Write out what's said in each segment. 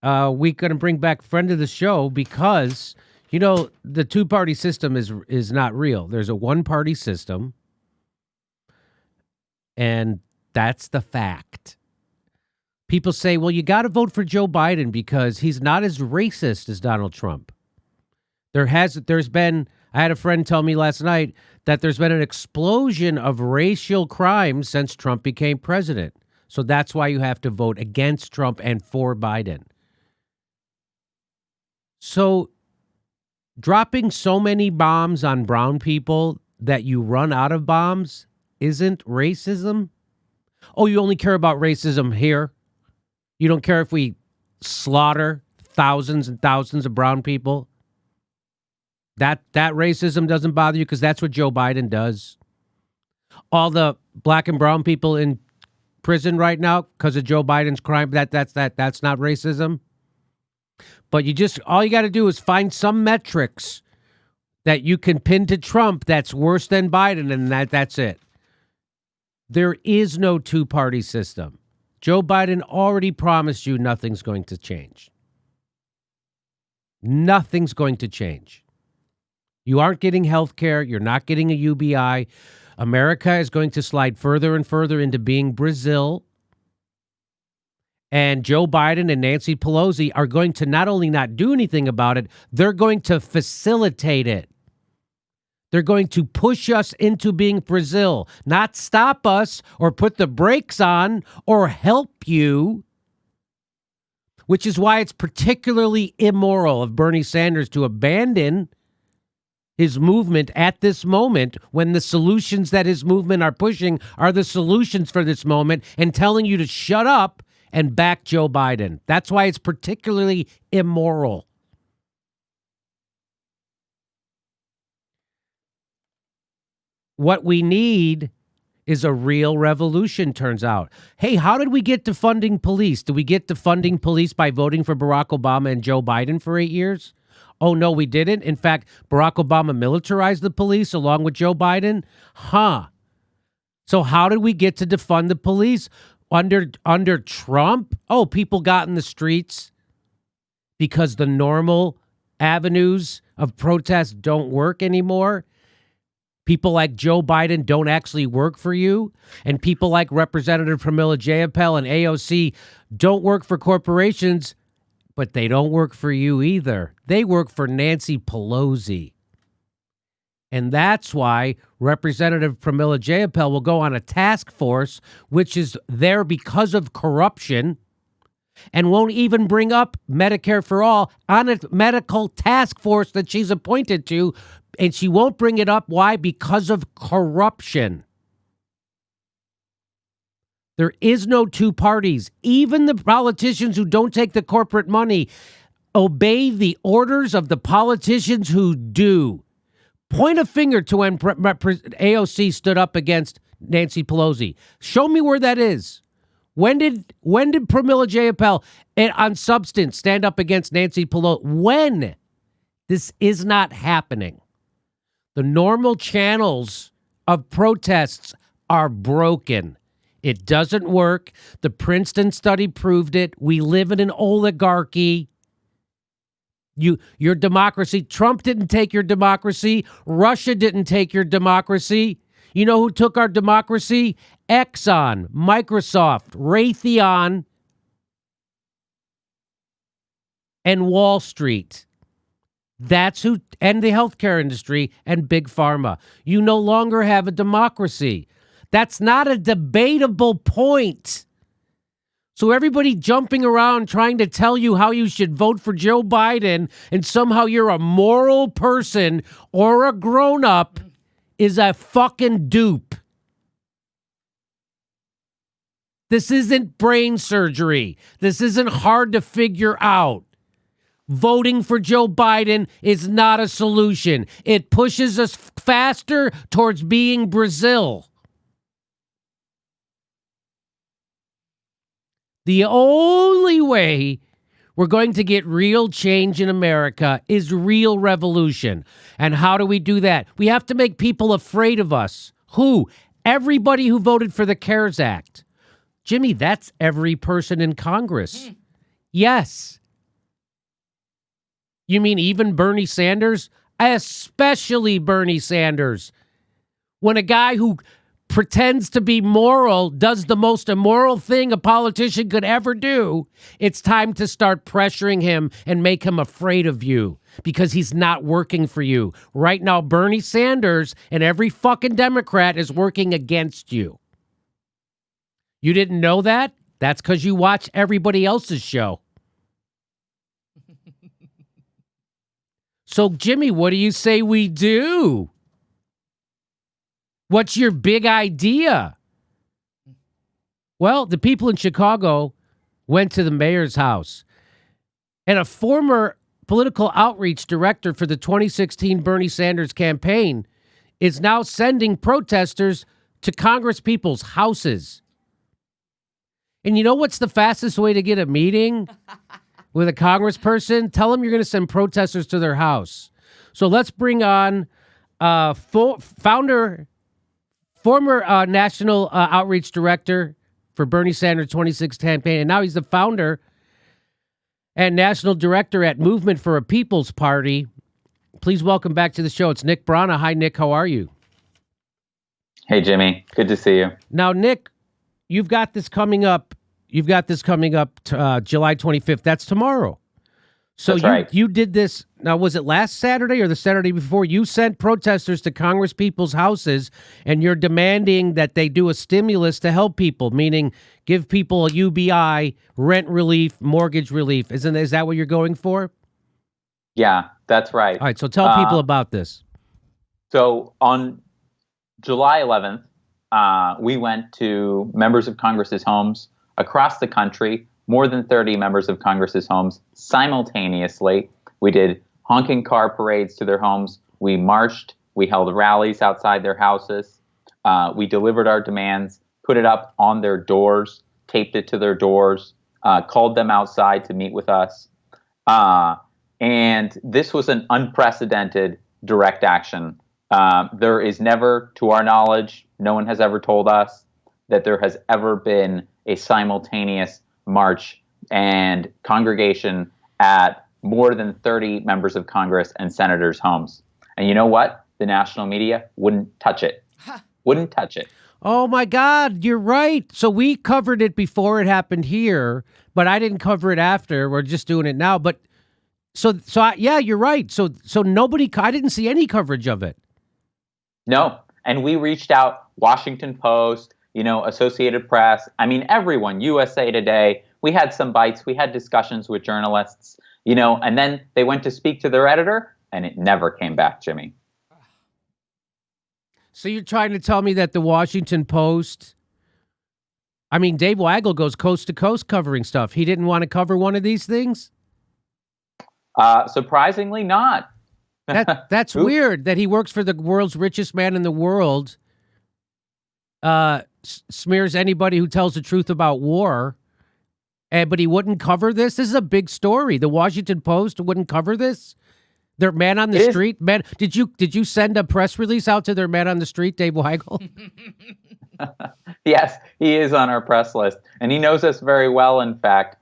we're going to bring back friend of the show because, the two-party system is not real. There's a one-party system, and that's the fact. People say, well, you got to vote for Joe Biden because he's not as racist as Donald Trump. I had a friend tell me last night that there's been an explosion of racial crime since Trump became president. So that's why you have to vote against Trump and for Biden. So dropping so many bombs on brown people that you run out of bombs isn't racism? Oh, you only care about racism here? You don't care if we slaughter thousands and thousands of brown people? That racism doesn't bother you because that's what Joe Biden does. All the black and brown people in prison right now because of Joe Biden's crime, that's not racism. But all you got to do is find some metrics that you can pin to Trump that's worse than Biden, and that's it. There is no two-party system. Joe Biden already promised you nothing's going to change. Nothing's going to change. You aren't getting health care. You're not getting a UBI. America is going to slide further and further into being Brazil. And Joe Biden and Nancy Pelosi are going to not only not do anything about it, they're going to facilitate it. They're going to push us into being Brazil, not stop us or put the brakes on or help you, which is why it's particularly immoral of Bernie Sanders to abandon his movement at this moment when the solutions that his movement are pushing are the solutions for this moment and telling you to shut up and back Joe Biden. That's why it's particularly immoral. What we need is a real revolution, turns out. Hey, how did we get to funding police? Did we get to funding police by voting for Barack Obama and Joe Biden for 8 years? Oh, no, we didn't. In fact, Barack Obama militarized the police along with Joe Biden. So how did we get to defund the police under Trump? Oh, people got in the streets because the normal avenues of protest don't work anymore. People like Joe Biden don't actually work for you. And people like Representative Pramila Jayapal and AOC don't work for corporations, but they don't work for you either. They work for Nancy Pelosi. And that's why Representative Pramila Jayapal will go on a task force, which is there because of corruption, and won't even bring up Medicare for All on a medical task force that she's appointed to. And she won't bring it up. Why? Because of corruption. There is no two parties. Even the politicians who don't take the corporate money obey the orders of the politicians who do. Point a finger to when AOC stood up against Nancy Pelosi. Show me where that is. When did Pramila Jayapal on substance stand up against Nancy Pelosi? When? This is not happening. The normal channels of protests are broken. It doesn't work. The Princeton study proved it. We live in an oligarchy. Your democracy, Trump didn't take your democracy. Russia didn't take your democracy. You know who took our democracy? Exxon, Microsoft, Raytheon, and Wall Street. That's who, and the healthcare industry and Big Pharma. You no longer have a democracy. That's not a debatable point. So everybody jumping around trying to tell you how you should vote for Joe Biden and somehow you're a moral person or a grown-up is a fucking dupe. This isn't brain surgery. This isn't hard to figure out. Voting for Joe Biden is not a solution. It pushes us faster towards being Brazil. The only way we're going to get real change in America is real revolution. And how do we do that? We have to make people afraid of us. Who? Everybody who voted for the CARES Act. Jimmy, that's every person in Congress. Yes. You mean even Bernie Sanders? Especially Bernie Sanders. When a guy who pretends to be moral does the most immoral thing a politician could ever do, it's time to start pressuring him and make him afraid of you because he's not working for you. Right now, Bernie Sanders and every fucking Democrat is working against you. You didn't know that? That's because you watch everybody else's show. So, Jimmy, what do you say we do? What's your big idea? Well, the people in Chicago went to the mayor's house, and a former political outreach director for the 2016 Bernie Sanders campaign is now sending protesters to Congress people's houses. And you know what's the fastest way to get a meeting with a congressperson? Tell them you're going to send protesters to their house. So let's bring on former national outreach director for Bernie Sanders 2016 campaign, and now he's the founder and national director at Movement for a People's Party. Please welcome back to the show. It's Nick Brana. Hi, Nick. How are you? Hey, Jimmy. Good to see you. Now, Nick, you've got this coming up. July 25th. That's tomorrow. So That's right. You did this. Now, was it last Saturday or the Saturday before? You sent protesters to Congress people's houses, and you're demanding that they do a stimulus to help people, meaning give people a UBI, rent relief, mortgage relief. Is that what you're going for? Yeah, that's right. All right, so tell people about this. So on July 11th, we went to members of Congress's homes across the country, more than 30 members of Congress's homes simultaneously. We did honking car parades to their homes. We marched. We held rallies outside their houses. We delivered our demands, put it up on their doors, taped it to their doors, called them outside to meet with us. And this was an unprecedented direct action. There is never, to our knowledge, no one has ever told us that there has ever been a simultaneous march and congregation at more than 30 members of Congress and senators' homes. And you know what? The national media wouldn't touch it. Wouldn't touch it. Oh, my God, you're right. So we covered it before it happened here, but I didn't cover it after. We're just doing it now. But yeah, you're right. So nobody, I didn't see any coverage of it. No. And we reached out, Washington Post, Associated Press. I mean, everyone, USA Today. We had some bites. We had discussions with journalists, and then they went to speak to their editor, and it never came back, Jimmy. So you're trying to tell me that the Washington Post, Dave Weigel goes coast to coast covering stuff. He didn't want to cover one of these things? Surprisingly not. That's weird that he works for the world's richest man in the world, smears anybody who tells the truth about war, but he wouldn't cover this. This is a big story. The Washington Post wouldn't cover this. Their man on the street, man. Did you send a press release out to their man on the street, Dave Weigel? Yes, he is on our press list, and he knows us very well. In fact,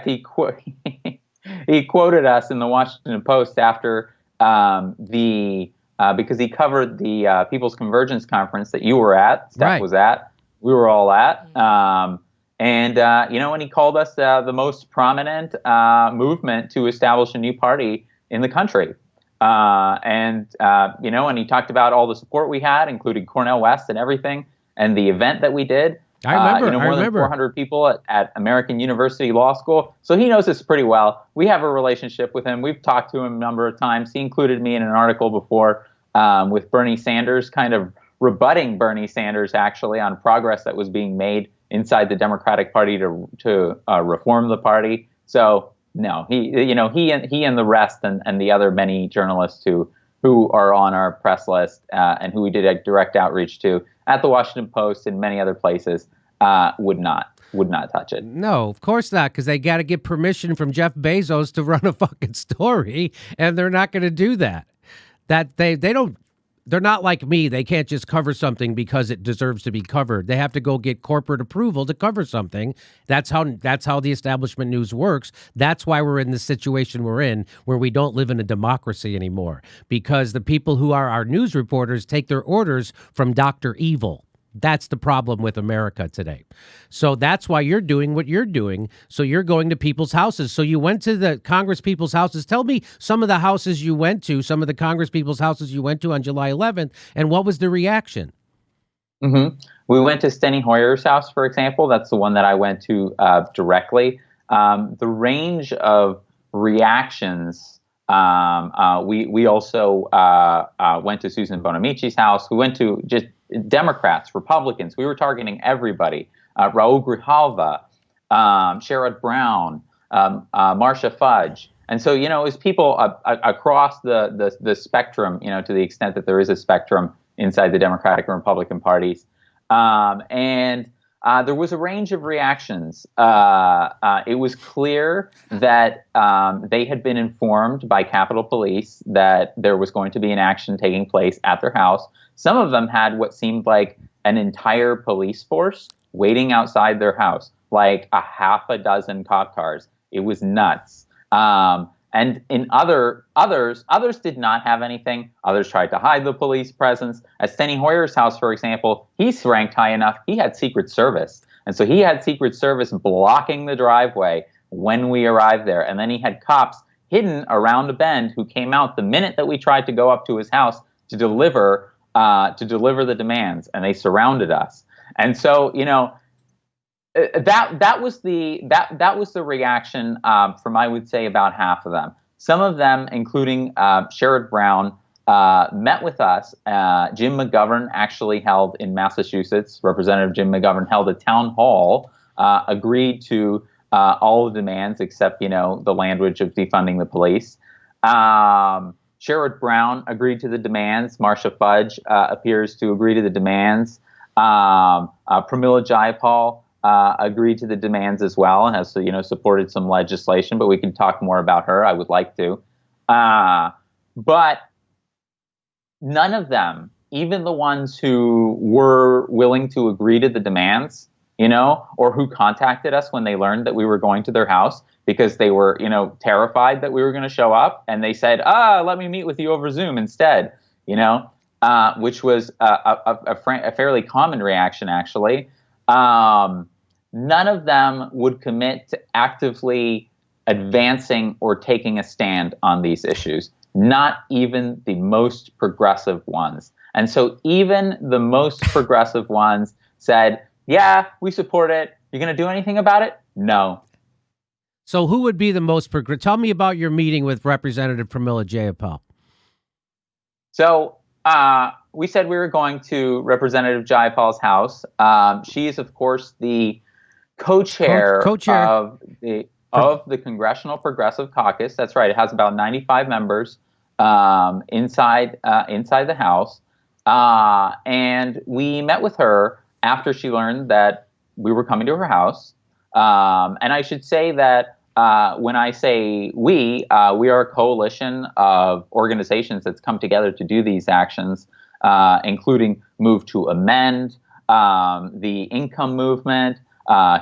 he quoted us in the Washington Post after because he covered the People's Convergence Conference that you were at, Steph was at, we were all at, and he called us the most prominent movement to establish a new party in the country. And he talked about all the support we had, including Cornel West and everything, and the event that we did. I remember. More than 400 people at American University Law School. So he knows us pretty well. We have a relationship with him. We've talked to him a number of times. He included me in an article before with Bernie Sanders, kind of rebutting Bernie Sanders, actually, on progress that was being made inside the Democratic Party to reform the party. So no, he and the rest and the other many journalists who are on our press list and who we did a direct outreach to at the Washington Post and many other places would not touch it. No, of course not, because they got to get permission from Jeff Bezos to run a fucking story, and they're not going to do that. That they don't. They're not like me. They can't just cover something because it deserves to be covered. They have to go get corporate approval to cover something. That's how the establishment news works. That's why we're in the situation we're in, where we don't live in a democracy anymore, because the people who are our news reporters take their orders from Dr. Evil. That's the problem with America today. So that's why you're doing what you're doing. So you're going to people's houses. So you went to the Congress people's houses. Tell me some of the houses you went to, some of the Congress people's houses you went to on July 11th, and what was the reaction? Mm-hmm. We went to Steny Hoyer's house, for example. That's the one that I went to directly. The range of reactions. We also went to Susan Bonamici's house. We went to just Democrats, Republicans. We were targeting everybody. Raul Grijalva, Sherrod Brown, Marcia Fudge. And so, it was people across the spectrum, to the extent that there is a spectrum inside the Democratic and Republican parties. And there was a range of reactions. It was clear that they had been informed by Capitol Police that there was going to be an action taking place at their house. Some of them had what seemed like an entire police force waiting outside their house, like a half a dozen cop cars. It was nuts. And in others did not have anything. Others tried to hide the police presence. At Steny Hoyer's house, for example, he's ranked high enough. He had Secret Service. And so he had Secret Service blocking the driveway when we arrived there. And then he had cops hidden around a bend who came out the minute that we tried to go up to his house to deliver the demands. And they surrounded us. And so, that was the reaction from, I would say, about half of them. Some of them, including Sherrod Brown, met with us. Jim McGovern actually held in Massachusetts. Representative Jim McGovern held a town hall, agreed to all the demands except, the language of defunding the police. Sherrod Brown agreed to the demands. Marcia Fudge appears to agree to the demands. Pramila Jayapal agreed to the demands as well and has, supported some legislation, but we can talk more about her. I would like to. But none of them, even the ones who were willing to agree to the demands, or who contacted us when they learned that we were going to their house because they were, terrified that we were going to show up, and they said, let me meet with you over Zoom instead, which was a fairly common reaction, actually. None of them would commit to actively advancing or taking a stand on these issues, not even the most progressive ones. And so even the most progressive ones said, yeah, we support it. You're going to do anything about it? No. So who would be the most progressive? Tell me about your meeting with Representative Pramila Jayapal. So we said we were going to Representative Jayapal's house. She is, of course, the co-chair of the Congressional Progressive Caucus. That's right. It has about 95 members inside the House. And we met with her after she learned that we were coming to her house. And I should say that when I say we are a coalition of organizations that's come together to do these actions, including Move to Amend, the Income Movement,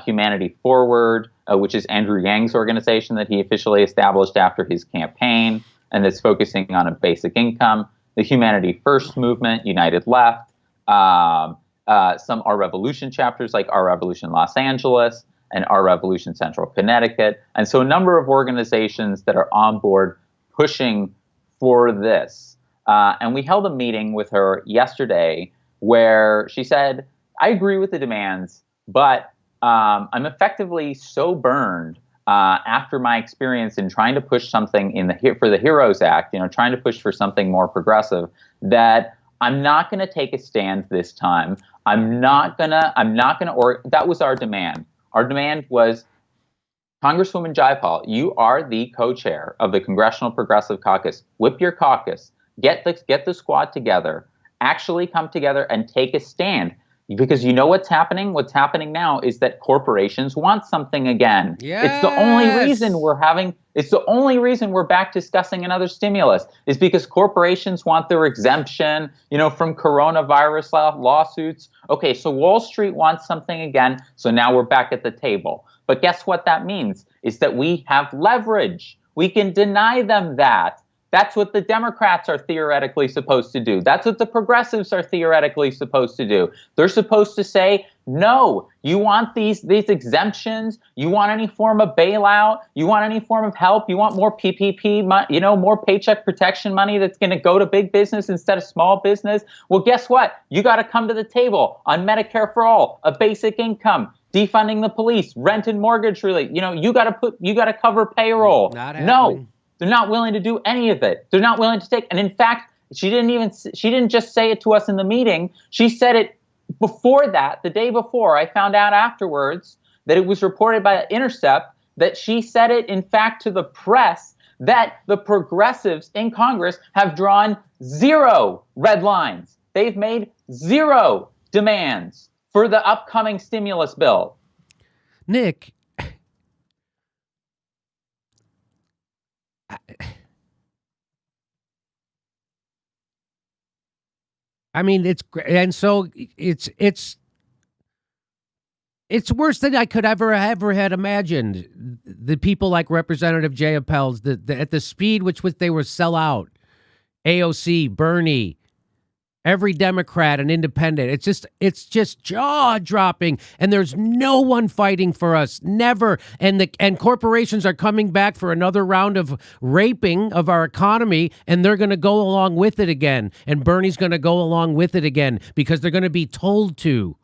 Humanity Forward, which is Andrew Yang's organization that he officially established after his campaign, and that's focusing on a basic income, the Humanity First Movement, United Left, some Our Revolution chapters like Our Revolution Los Angeles and Our Revolution Central Connecticut. And so a number of organizations that are on board pushing for this. And we held a meeting with her yesterday where she said, I agree with the demands, but I'm effectively so burned after my experience in trying to push something for the HEROES Act, trying to push for something more progressive, that I'm not going to take a stand this time. That was our demand. Our demand was, Congresswoman Jayapal, you are the co-chair of the Congressional Progressive Caucus. Whip your caucus. Get the squad together. Actually come together and take a stand. Because you know what's happening? What's happening now is that corporations want something again. Yes. It's the only reason we're having It's the only reason we're back discussing another stimulus is because corporations want their exemption, from coronavirus lawsuits. Okay, so Wall Street wants something again, so now we're back at the table. But guess what that means? Is that we have leverage. We can deny them that. That's what the Democrats are theoretically supposed to do. That's what the progressives are theoretically supposed to do. They're supposed to say, no, you want these exemptions. You want any form of bailout. You want any form of help. You want more PPP, more paycheck protection money that's going to go to big business instead of small business. Well, guess what? You got to come to the table on Medicare for all, a basic income, defunding the police, rent and mortgage relief. You got to cover payroll. No. They're not willing to do any of it. They're not willing to take. And in fact, she didn't just say it to us in the meeting. She said it before that, the day before. I found out afterwards that it was reported by Intercept that she said it, in fact, to the press that the progressives in Congress have drawn 0 red lines. They've made 0 demands for the upcoming stimulus bill. Nick, I mean, it's worse than I could ever had imagined. The people like Representative Jay Appels, at the speed which they were sell out, AOC, Bernie, every Democrat and independent. It's just jaw dropping, and there's no one fighting for us. Never. And corporations are coming back for another round of raping of our economy, and they're going to go along with it again. And Bernie's going to go along with it again because they're going to be told to.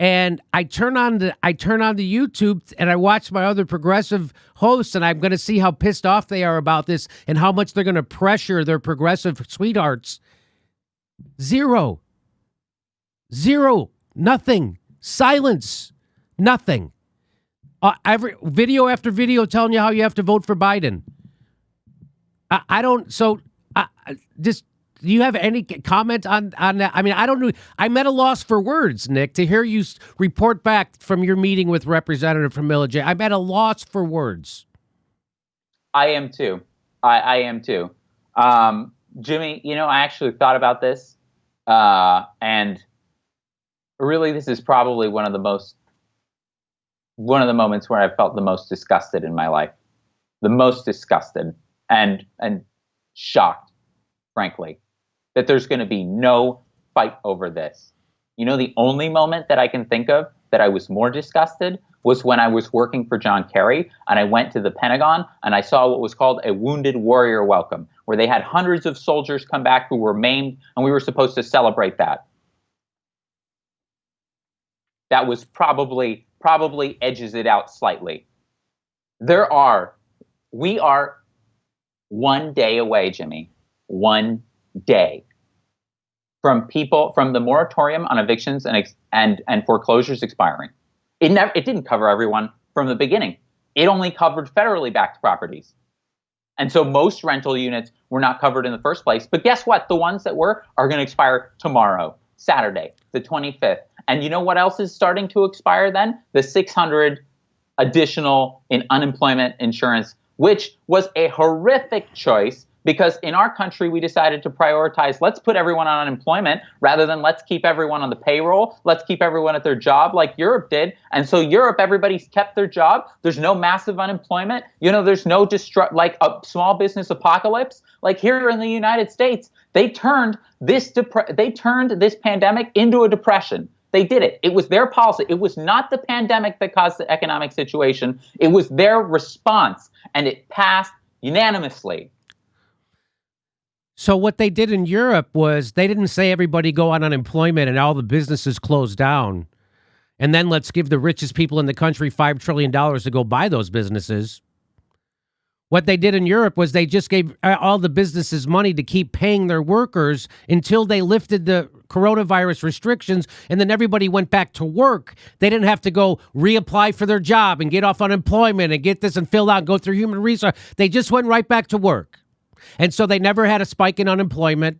And I turn on the YouTube and I watch my other progressive hosts, and I'm going to see how pissed off they are about this and how much they're going to pressure their progressive sweethearts. 0. Nothing. Silence. Nothing. Every video after video telling you how you have to vote for Biden. Do you have any comment on that? I mean, I don't know. I'm at a loss for words, Nick, to hear you report back from your meeting with Representative from Miyazaki. I'm at a loss for words. I am too. I am too. Jimmy, I actually thought about this, and really, this is probably one of the moments where I felt the most disgusted in my life, the most disgusted and shocked, frankly, that there's going to be no fight over this. The only moment that I can think of that I was more disgusted was when I was working for John Kerry, and I went to the Pentagon and I saw what was called a wounded warrior welcome, where they had hundreds of soldiers come back who were maimed, and we were supposed to celebrate that. That was probably edges it out slightly. We are one day away, Jimmy, 1 day from the moratorium on evictions and foreclosures expiring. It didn't cover everyone from the beginning. It only covered federally backed properties. And so most rental units were not covered in the first place. But guess what? The ones that are going to expire tomorrow, Saturday, the 25th. And you know what else is starting to expire then? The $600 additional in unemployment insurance, which was a horrific choice. Because in our country, we decided to prioritize, let's put everyone on unemployment rather than let's keep everyone on the payroll. Let's keep everyone at their job like Europe did. And so Europe, everybody's kept their job. There's no massive unemployment. There's no like a small business apocalypse. Like here in the United States, they turned this pandemic into a depression. They did it. It was their policy. It was not the pandemic that caused the economic situation. It was their response, and it passed unanimously. So what they did in Europe was they didn't say everybody go on unemployment and all the businesses close down, and then let's give the richest people in the country $5 trillion to go buy those businesses. What they did in Europe was they just gave all the businesses money to keep paying their workers until they lifted the coronavirus restrictions, and then everybody went back to work. They didn't have to go reapply for their job and get off unemployment and get this and fill out and go through human resource. They just went right back to work. And so they never had a spike in unemployment.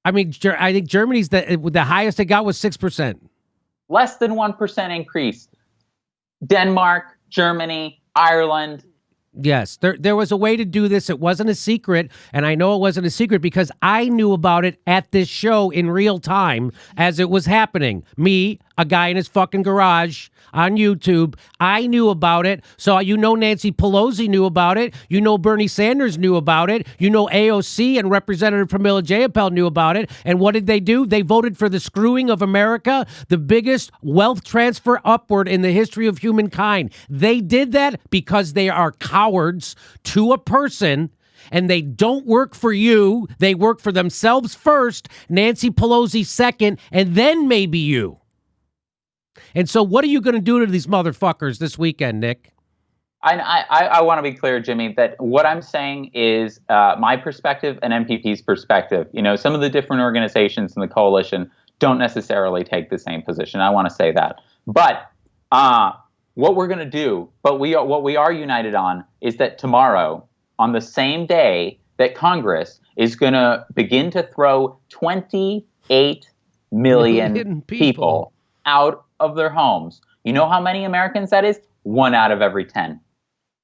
I mean, I think Germany's the highest it got was 6%. Less than 1% increase. Denmark, Germany, Ireland. Yes, there was a way to do this. It wasn't a secret, and I know it wasn't a secret because I knew about it at this show in real time as it was happening. Me, a guy in his fucking garage on YouTube, I knew about it. So you know Nancy Pelosi knew about it. You know Bernie Sanders knew about it. You know AOC and Representative Pramila Jayapal knew about it. And what did they do? They voted for the screwing of America, the biggest wealth transfer upward in the history of humankind. They did that because they are cowards to a person, and they don't work for you. They work for themselves first, Nancy Pelosi second, and then maybe you. And so what are you going to do to these motherfuckers this weekend, Nick? I want to be clear, Jimmy, that what I'm saying is my perspective and MPP's perspective. You know, some of the different organizations in the coalition don't necessarily take the same position. I want to say that. But what we're going to do, what we are united on, is that tomorrow, on the same day that Congress is going to begin to throw 28 million people out of their homes. You know how many Americans that is? 1 out of every 10.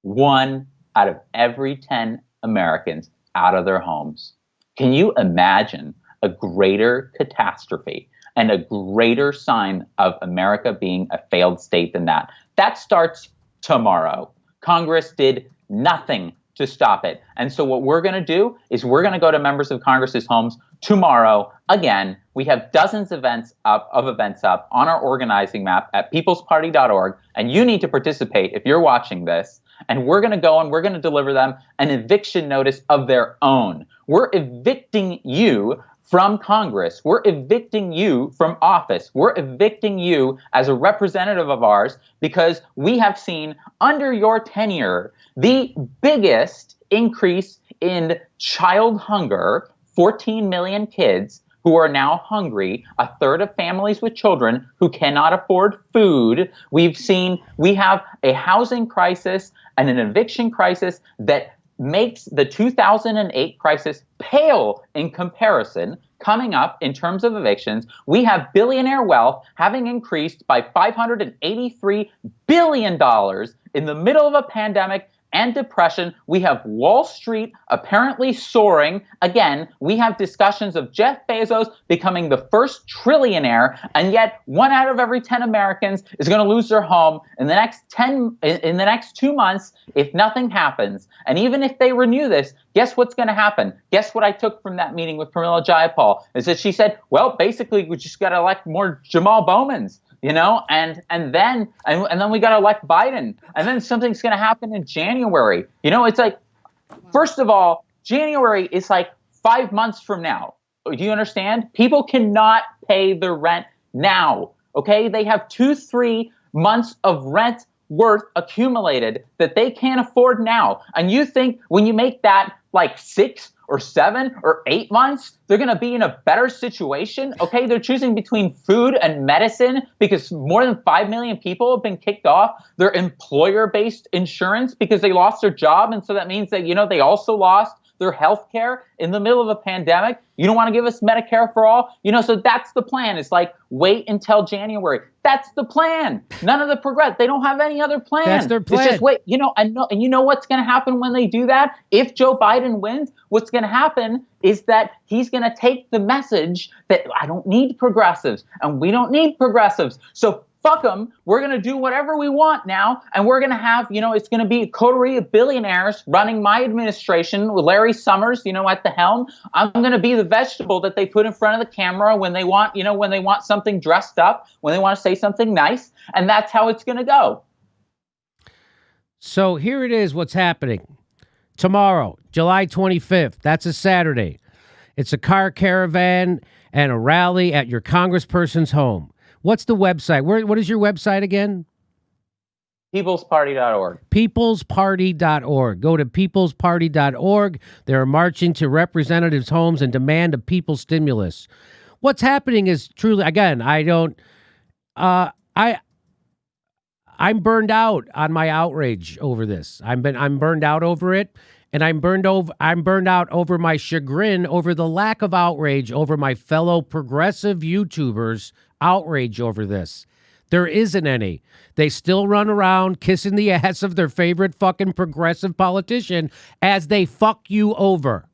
1 out of every 10 Americans out of their homes. Can you imagine a greater catastrophe and a greater sign of America being a failed state than that? That starts tomorrow. Congress did nothing to stop it. And so what we're going to do is we're going to go to members of Congress's homes tomorrow. Again, we have dozens of events up on our organizing map at peoplesparty.org. And you need to participate if you're watching this. And we're going to go and we're going to deliver them an eviction notice of their own. We're evicting you from Congress. We're evicting you from office. We're evicting you as a representative of ours because we have seen under your tenure the biggest increase in child hunger. 14 million kids who are now hungry, a third of families with children who cannot afford food. We have a housing crisis and an eviction crisis that makes the 2008 crisis pale in comparison. Coming up in terms of evictions, we have billionaire wealth having increased by $583 billion in the middle of a pandemic and depression. We have Wall Street apparently soaring. Again, we have discussions of Jeff Bezos becoming the first trillionaire, and yet 1 out of every 10 Americans is going to lose their home in the next 2 months if nothing happens. And even if they renew this, guess what's going to happen? Guess what I took from that meeting with Pramila Jayapal is that she said, well, basically we just got to elect more Jamal Bowmans. You know, and then we got to elect Biden, and then something's going to happen in January. You know, it's like, first of all, January is like 5 months from now. Do you understand? People cannot pay their rent now. OK, they have 2-3 months of rent worth accumulated that they can't afford now. And you think when you make that like 6 or 7 or 8 months, they're going to be in a better situation. Okay, they're choosing between food and medicine because more than 5 million people have been kicked off their employer-based insurance because they lost their job. And so that means that, you know, they also lost their health care in the middle of a pandemic. You don't want to give us Medicare for all? You know, so that's the plan. It's like, wait until January. That's the plan. None of the progress. They don't have any other plan. That's their plan. It's just wait, you know, and you know what's going to happen when they do that? If Joe Biden wins, what's going to happen is that he's going to take the message that I don't need progressives and we don't need progressives. So fuck them. We're going to do whatever we want now. And we're going to have, you know, it's going to be a coterie of billionaires running my administration with Larry Summers, you know, at the helm. I'm going to be the vegetable that they put in front of the camera when they want, you know, when they want something dressed up, when they want to say something nice. And that's how it's going to go. So here it is, what's happening. Tomorrow, July 25th, that's a Saturday. It's a car caravan and a rally at your congressperson's home. What's the website? What is your website again? Peoplesparty.org. Peoplesparty.org. Go to peoplesparty.org. They're marching to representatives' homes and demand a people stimulus. What's happening is truly, again, I'm burned out on my outrage over this. I'm burned out over it, and I'm burned out over my chagrin over the lack of outrage over my fellow progressive YouTubers' outrage over this. There isn't any. They still run around kissing the ass of their favorite fucking progressive politician as they fuck you over.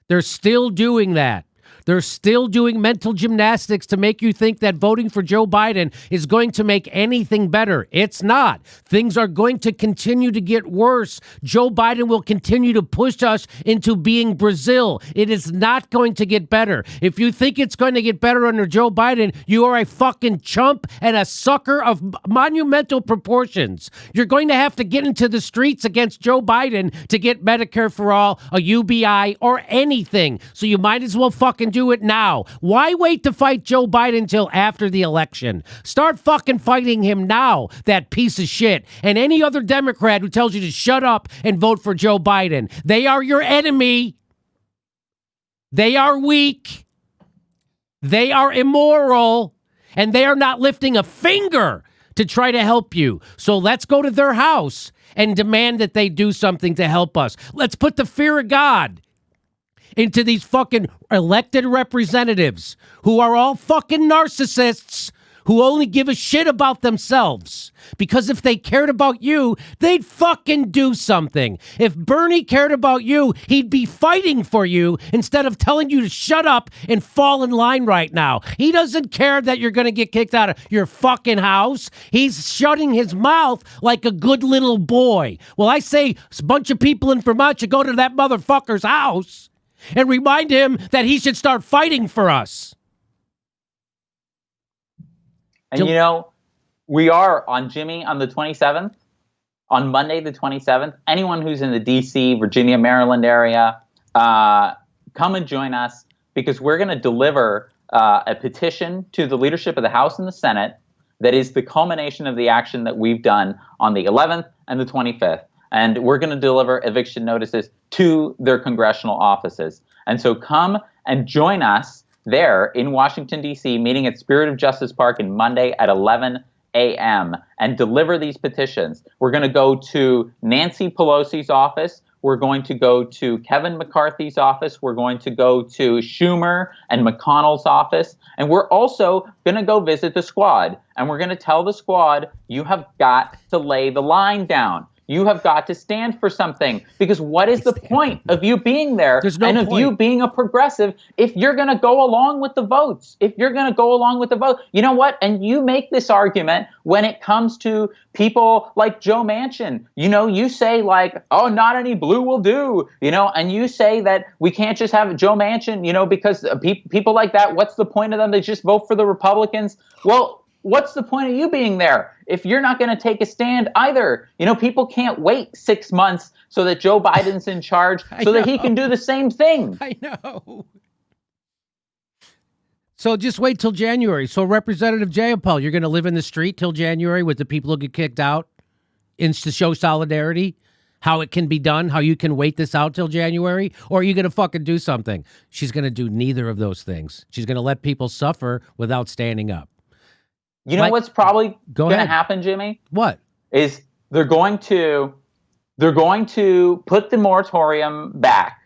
They're still doing that. They're still doing mental gymnastics to make you think that voting for Joe Biden is going to make anything better. It's not. Things are going to continue to get worse. Joe Biden will continue to push us into being Brazil. It is not going to get better. If you think it's going to get better under Joe Biden, you are a fucking chump and a sucker of monumental proportions. You're going to have to get into the streets against Joe Biden to get Medicare for all, a UBI, or anything. So you might as well fucking do it now. Why wait to fight Joe Biden till after the election? Start fucking fighting him now, that piece of shit. And any other Democrat who tells you to shut up and vote for Joe Biden. They are your enemy. They are weak. They are immoral. And they are not lifting a finger to try to help you. So let's go to their house and demand that they do something to help us. Let's put the fear of God into these fucking elected representatives who are all fucking narcissists who only give a shit about themselves. Because if they cared about you, they'd fucking do something. If Bernie cared about you, he'd be fighting for you instead of telling you to shut up and fall in line right now. He doesn't care that you're going to get kicked out of your fucking house. He's shutting his mouth like a good little boy. Well, I say a bunch of people in Vermont should go to that motherfucker's house and remind him that he should start fighting for us. And you know, we are on Jimmy on the 27th, on Monday the 27th. Anyone who's in the D.C., Virginia, Maryland area, come and join us because we're going to deliver a petition to the leadership of the House and the Senate that is the culmination of the action that we've done on the 11th and the 25th. And we're going to deliver eviction notices to their congressional offices. And so come and join us there in Washington, D.C., meeting at Spirit of Justice Park on Monday at 11 a.m. and deliver these petitions. We're going to go to Nancy Pelosi's office. We're going to go to Kevin McCarthy's office. We're going to go to Schumer and McConnell's office. And we're also going to go visit the squad. And we're going to tell the squad, you have got to lay the line down. You have got to stand for something, because what is the point of you being there and of you being a progressive if you're going to go along with the votes? If you're going to go along with the vote, you know what? And you make this argument when it comes to people like Joe Manchin. You know, you say like, oh, not any blue will do, you know, and you say that we can't just have Joe Manchin, you know, because people like that, what's the point of them? They just vote for the Republicans. Well, what's the point of you being there if you're not going to take a stand either? You know, people can't wait 6 months so that Joe Biden's in charge so that he can do the same thing. I know. So just wait till January. So Representative Jayapal, you're going to live in the street till January with the people who get kicked out and to show solidarity, how it can be done, how you can wait this out till January? Or are you going to fucking do something? She's going to do neither of those things. She's going to let people suffer without standing up. You know what's probably going to happen, Jimmy? What? Is they're going to put the moratorium back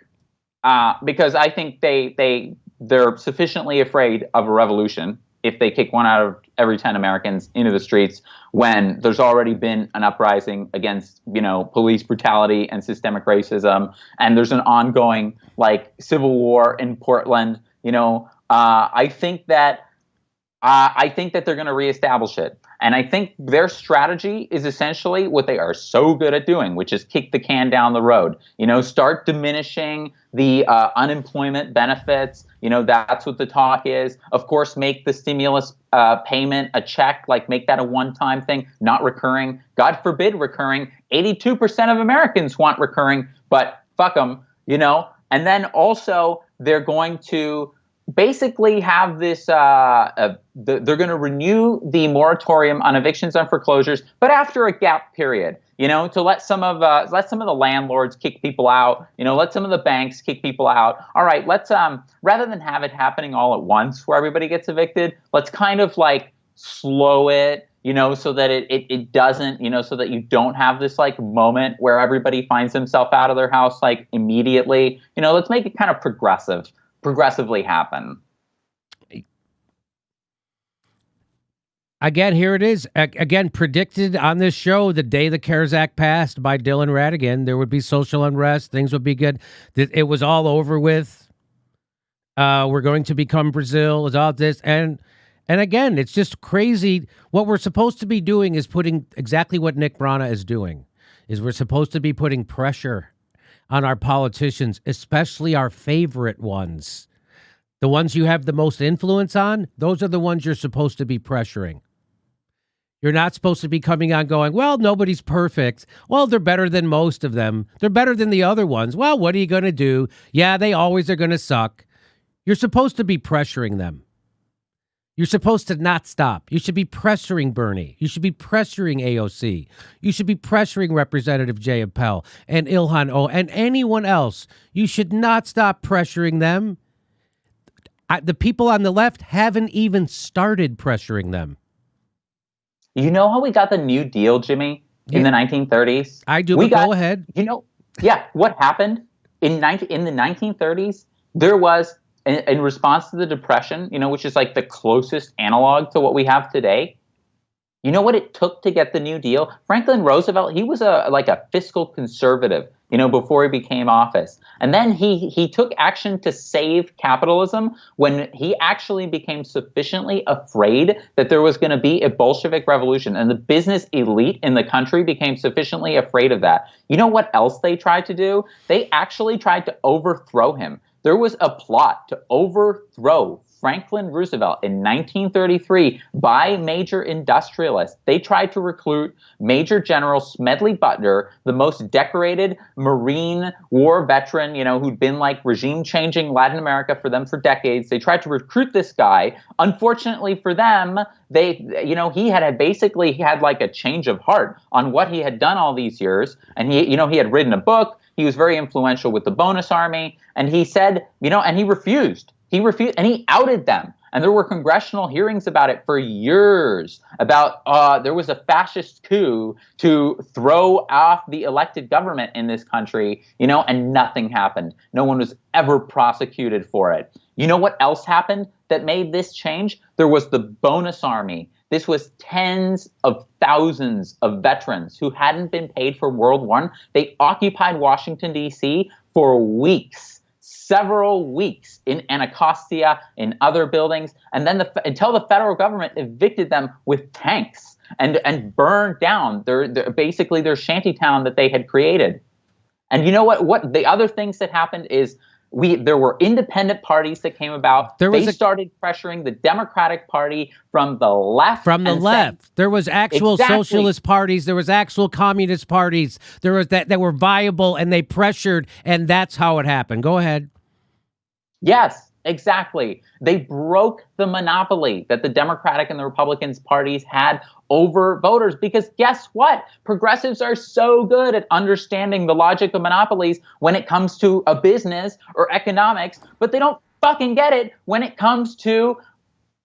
because I think they're sufficiently afraid of a revolution if they kick one out of every 10 Americans into the streets when there's already been an uprising against, you know, police brutality and systemic racism, and there's an ongoing like civil war in Portland. You know, I think that they're going to reestablish it. And I think their strategy is essentially what they are so good at doing, which is kick the can down the road. You know, start diminishing the unemployment benefits. You know, that's what the talk is. Of course, make the stimulus payment a check, like make that a one-time thing, not recurring. God forbid recurring. 82% of Americans want recurring, but fuck them, you know. And then also they're going to basically have this, they're going to renew the moratorium on evictions and foreclosures, but after a gap period, you know, to let some of the landlords kick people out, you know, let some of the banks kick people out. All right, let's, rather than have it happening all at once where everybody gets evicted, let's kind of like slow it, you know, so that it doesn't, you know, so that you don't have this like moment where everybody finds themselves out of their house like immediately. You know, let's make it kind of progressively happen. Again, here it is. Again, predicted on this show the day the CARES Act passed by Dylan Ratigan, there would be social unrest. Things would be good. It was all over with. We're going to become Brazil. It's all this. And again, it's just crazy. What we're supposed to be doing is putting exactly what Nick Brana is doing, is we're supposed to be putting pressure on our politicians, especially our favorite ones. The ones you have the most influence on, those are the ones you're supposed to be pressuring. You're not supposed to be coming on going, well, nobody's perfect. Well, they're better than most of them. They're better than the other ones. Well, what are you going to do? Yeah, they always are going to suck. You're supposed to be pressuring them. You're supposed to not stop. You should be pressuring Bernie. You should be pressuring AOC. You should be pressuring Representative Jay Appel and Ilhan O and anyone else. You should not stop pressuring them. The people on the left haven't even started pressuring them. You know how we got the New Deal, Jimmy, in the 1930s? I do, but go ahead. You know, yeah, what happened in the 1930s? There was, in response to the Depression, you know, which is like the closest analog to what we have today. You know what it took to get the New Deal? Franklin Roosevelt, he was like a fiscal conservative, you know, before he became office. And then he took action to save capitalism when he actually became sufficiently afraid that there was going to be a Bolshevik revolution. And the business elite in the country became sufficiently afraid of that. You know what else they tried to do? They actually tried to overthrow him. There was a plot to overthrow Franklin Roosevelt in 1933 by major industrialists. They tried to recruit Major General Smedley Butler, the most decorated Marine War veteran, you know, who'd been like regime changing Latin America for them for decades. They tried to recruit this guy. Unfortunately for them, he had like a change of heart on what he had done all these years. And he had written a book. He was very influential with the Bonus Army. And he said, and he refused. He refused, and he outed them. And there were congressional hearings about it for years, about there was a fascist coup to throw off the elected government in this country, and nothing happened. No one was ever prosecuted for it. You know what else happened that made this change? There was the Bonus Army. This was tens of thousands of veterans who hadn't been paid for World War I. They occupied Washington, D.C. for weeks. Several weeks in Anacostia, in other buildings, and then until the federal government evicted them with tanks and burned down basically their shantytown that they had created. And you know what the other things that happened is there were independent parties that came about. They started pressuring the Democratic Party from the left. From the left. There was actual socialist parties. There was actual communist parties. There was that were viable, and they pressured, and that's how it happened. Go ahead. Yes, exactly. They broke the monopoly that the Democratic and the Republican parties had over voters, because guess what? Progressives are so good at understanding the logic of monopolies when it comes to a business or economics, but they don't fucking get it when it comes to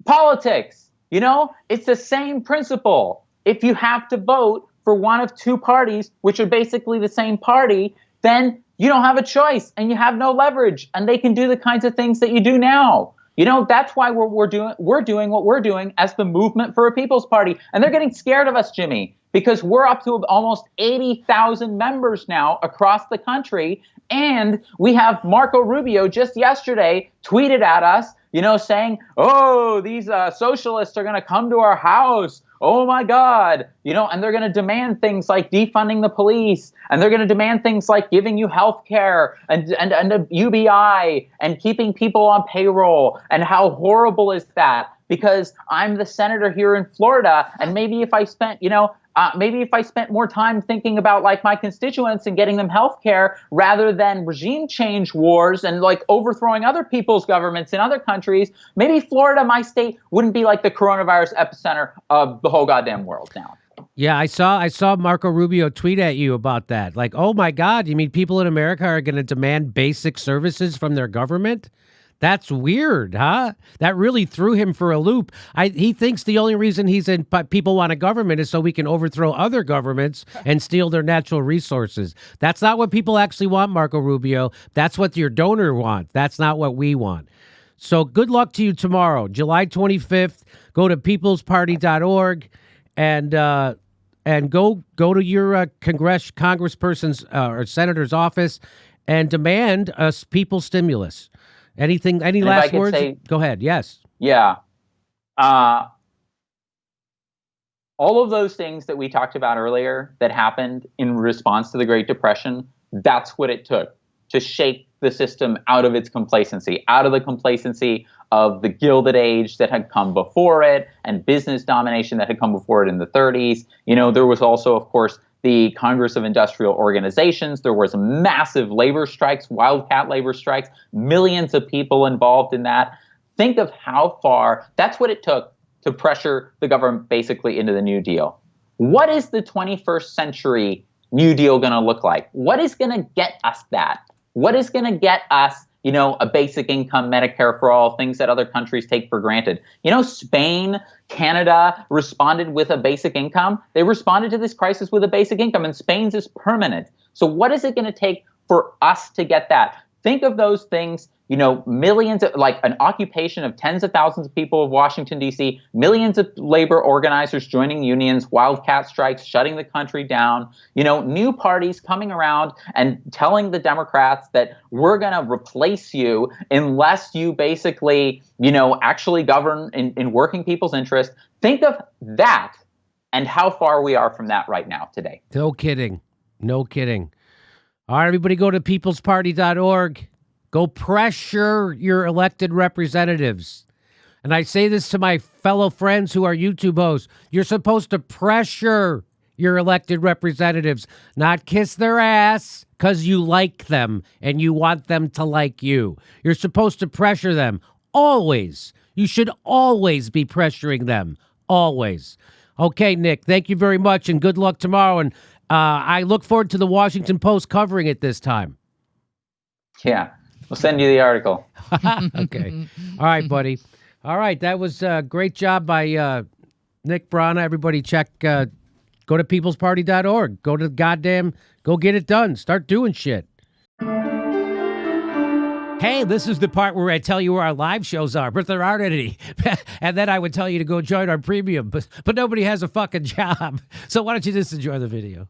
politics. It's the same principle. If you have to vote for one of two parties, which are basically the same party, then you don't have a choice and you have no leverage, and they can do the kinds of things that you do now. That's why we're doing what we're doing as the Movement for a People's Party. And they're getting scared of us, Jimmy, because we're up to almost 80,000 members now across the country. And we have Marco Rubio just yesterday tweeted at us, saying, oh, these socialists are going to come to our house. Oh, my God. And they're going to demand things like defunding the police. And they're going to demand things like giving you health care and a UBI and keeping people on payroll. And how horrible is that? Because I'm the senator here in Florida. And maybe if I spent, more time thinking about like my constituents and getting them health care rather than regime change wars and like overthrowing other people's governments in other countries, maybe Florida, my state, wouldn't be like the coronavirus epicenter of the whole goddamn world now. Yeah, I saw Marco Rubio tweet at you about that. Like, oh my God, you mean people in America are going to demand basic services from their government? That's weird, huh? That really threw him for a loop. He thinks the only reason people want a government is so we can overthrow other governments and steal their natural resources. That's not what people actually want, Marco Rubio. That's what your donor wants. That's not what we want. So good luck to you tomorrow, July 25th. Go to peoplesparty.org and go to your congressperson's or senator's office and demand a people's stimulus. Any last words? Go ahead. Yes. Yeah. All of those things that we talked about earlier that happened in response to the Great Depression, that's what it took to shake the system out of its complacency, out of the complacency of the Gilded Age that had come before it and business domination that had come before it in the 30s. There was also, of course, the Congress of Industrial Organizations. There was massive labor strikes, wildcat labor strikes, millions of people involved in that. Think of how far, that's what it took to pressure the government basically into the New Deal. What is the 21st century New Deal going to look like? What is going to get us that? What is going to get us, a basic income, Medicare for all, things that other countries take for granted? Spain, Canada responded with a basic income. They responded to this crisis with a basic income, and Spain's is permanent. So what is it going to take for us to get that? Think of those things, millions of, like an occupation of tens of thousands of people of Washington, D.C., millions of labor organizers joining unions, wildcat strikes, shutting the country down, new parties coming around and telling the Democrats that we're going to replace you unless you basically, actually govern in working people's interest. Think of that and how far we are from that right now today. No kidding. No kidding. All right, everybody go to peoplesparty.org. Go pressure your elected representatives. And I say this to my fellow friends who are YouTube hosts. You're supposed to pressure your elected representatives, not kiss their ass because you like them and you want them to like you. You're supposed to pressure them. Always. You should always be pressuring them. Always. Okay, Nick, thank you very much and good luck tomorrow. And I look forward to the Washington Post covering it this time. Yeah, we'll send you the article. Okay. All right, buddy. All right, that was a great job by Nick Brana. Everybody check, go to peoplesparty.org. Go get it done. Start doing shit. Hey, this is the part where I tell you where our live shows are, but there aren't any. And then I would tell you to go join our premium, but nobody has a fucking job. So why don't you just enjoy the video?